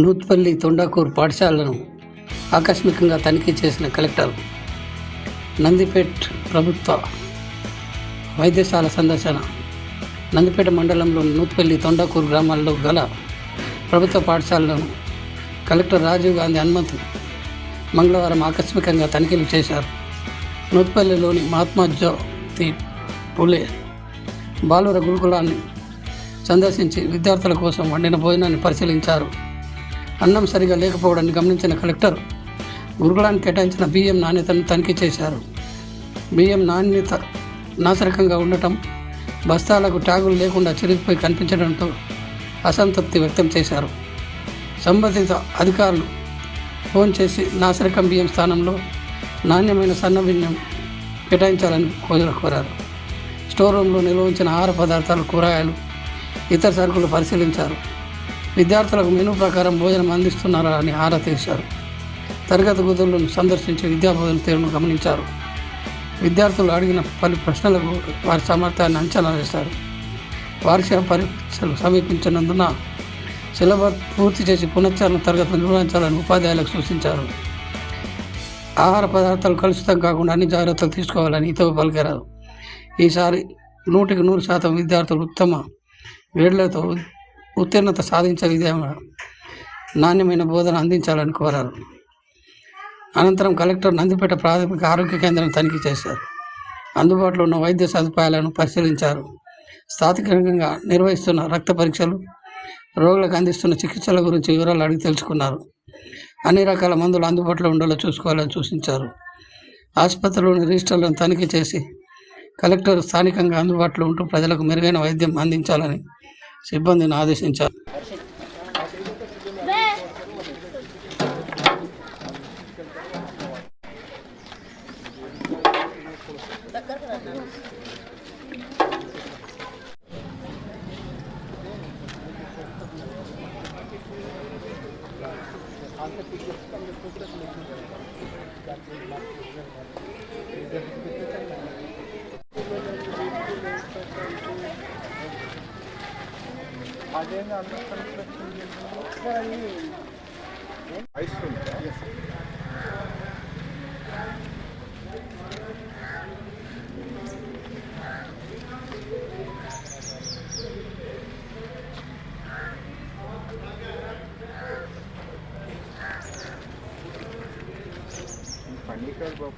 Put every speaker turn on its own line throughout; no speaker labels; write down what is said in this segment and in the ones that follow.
నూత్పల్లి తొండాకూరు పాఠశాలను ఆకస్మికంగా తనిఖీ చేసిన కలెక్టర్ నందిపేట్ ప్రభుత్వ వైద్యశాల సందర్శన. నందిపేట మండలంలోని నూత్పల్లి తొండాకూరు గ్రామాల్లో గల ప్రభుత్వ పాఠశాలను కలెక్టర్ రాజీవ్ గాంధీ అనుమతి మంగళవారం ఆకస్మికంగా తనిఖీలు చేశారు. నూత్పల్లిలోని మహాత్మా జ్యోతి పులే బాలుర గురుకులాన్ని సందర్శించి విద్యార్థుల కోసం వండిన భోజనాన్ని పరిశీలించారు. అన్నం సరిగా లేకపోవడాన్ని గమనించిన కలెక్టర్ గురుకులానికి కేటాయించిన బియ్యం నాణ్యతను తనిఖీ చేశారు. బియ్యం నాణ్యత నాసిరకంగా ఉండటం, బస్తాలకు ట్యాగులు లేకుండా చిరిగిపోయి కనిపించడంతో అసంతృప్తి వ్యక్తం చేశారు. సంబంధిత అధికారులు ఫోన్ చేసి నాసిరకం బియ్యం స్థానంలో నాణ్యమైన సన్న బియ్యం కేటాయించాలని కోరారు. స్టోర్ రూమ్లో నిల్వ ఉంచిన ఆహార పదార్థాలు, కూరగాయలు, ఇతర సరుకులు పరిశీలించారు. విద్యార్థులకు మెనూ ప్రకారం భోజనం అందిస్తున్నారా అని ఆరా తీశారు. తరగతి గదులను సందర్శించి విద్యాబోధన తీరును గమనించారు. విద్యార్థులు అడిగిన పలు ప్రశ్నలకు వారి సామర్థ్యాన్ని అంచనా వేశారు. వార్షిక పరీక్షలు సమీపించినందున సిలబస్ పూర్తి చేసి పునశ్చరణ తరగతులు నిర్వహించాలని ఉపాధ్యాయులకు సూచించారు. ఆహార పదార్థాలు కలుషితం కాకుండా అన్ని జాగ్రత్తలు తీసుకోవాలని హితవు పలికారు. ఈసారి 100% విద్యార్థులు ఉత్తమ గ్రేడ్లతో ఉత్తీర్ణత సాధించే విధంగా నాణ్యమైన బోధన అందించాలని కోరారు. అనంతరం కలెక్టర్ నందిపేట ప్రాథమిక ఆరోగ్య కేంద్రాన్ని తనిఖీ చేశారు. అందుబాటులో ఉన్న వైద్య సదుపాయాలను పరిశీలించారు. స్థానికంగా నిర్వహిస్తున్న రక్త పరీక్షలు, రోగులకు అందిస్తున్న చికిత్సల గురించి వివరాలు అడిగి తెలుసుకున్నారు. అన్ని రకాల మందులు అందుబాటులో ఉండేలా చూసుకోవాలని సూచించారు. ఆసుపత్రిలోని రిజిస్టర్లను తనిఖీ చేసి కలెక్టర్ స్థానికంగా అందుబాటులో ఉంటూ ప్రజలకు మెరుగైన వైద్యం అందించాలని సిబ్బందిని ఆదేశించారు.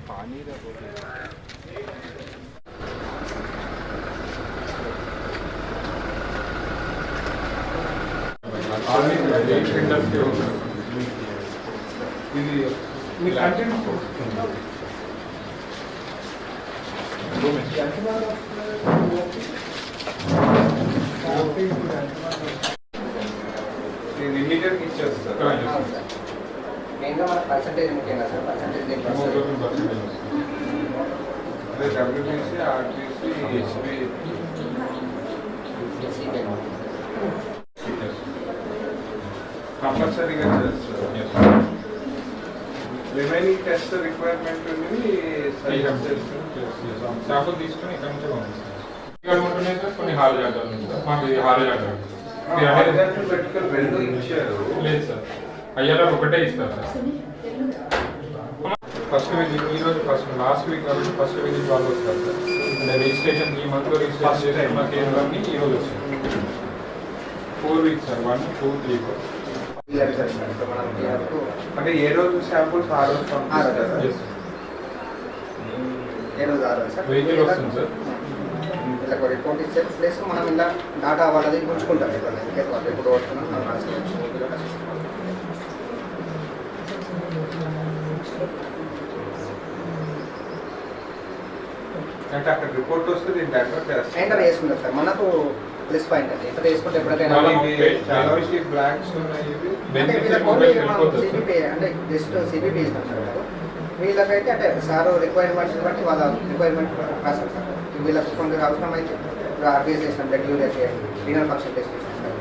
पानी ఇది మీ కంటెంట్ ఇమీడియట్గా ఇచ్చేస్తారు.
మెయిన్గా మన పర్సంటేజ్ ముఖ్యంగా సార్. పర్సంటేజ్
అదే డబ్ల్యూబీసీ, ఆర్టీసీ, హెచ్పి, కంపల్సరీగా చేస్తారు. రిమైనింగ్ టెస్ట్ రిక్వైర్మెంట్
శాంపుల్ తీసుకుని ఇక్కడ నుంచి పంపిస్తాం. ఉంటున్నాయి సార్, కొన్ని హాల్ జాగ్రత్తలు ఉంది సార్. మాకు ఇది హాల్ జాగ్రత్త
పెట్టుకుని 2 ఇచ్చారు.
లేదు సార్, అయ్యాలో ఒకటే ఇస్తారు సార్. ఫస్ట్ విజిట్ ఈరోజు, లాస్ట్ వీక్ కాబట్టి ఫస్ట్ విజిట్ వాళ్ళు వస్తారు సార్. అంటే రిజిస్ట్రేషన్ ఈ మంత్లో రిజిస్ట్రేషన్ చేసిన కేంద్రాన్ని ఈరోజు వచ్చింది. 4 వీక్స్ సార్, 1, 2, 3, 4.
అంటే ఏ రోజు శాంపుల్స్ ఆ రోజు పంపిస్తారు.
వెహికల్ వస్తుంది సార్.
ఇలా రిపోర్ట్ ఇచ్చే ప్లేస్ మనం ఇలా డాటా వాళ్ళది ఉంచుకుంటాం. ఎప్పుడు వస్తున్నాం
అంటే అక్కడ రిపోర్ట్ వస్తే
ఎంటర్ చేసుకుంటాం సార్. మనకు ప్లస్ పాయింట్ అండి. ఎంత చేసుకుంటే ఎప్పుడైనా
బ్లాంక్స్ ఉన్నాయి.
సిబిపి అంటే జస్ట్ సిబిపి ఇస్తాం సార్. వీళ్ళకైతే అంటే సార్ రిక్వైర్మెంట్స్ బట్టి వాళ్ళ రిక్వైర్మెంట్ రాస్తారు సార్. వీళ్ళకి కొంచెం అవసరం అయితే ఇప్పుడు ఆర్గనైజేషన్ బ్లడ్ యూరియా చేయాలి, రీనల్ ఫంక్షన్ టెస్ట్ చేస్తాం సార్.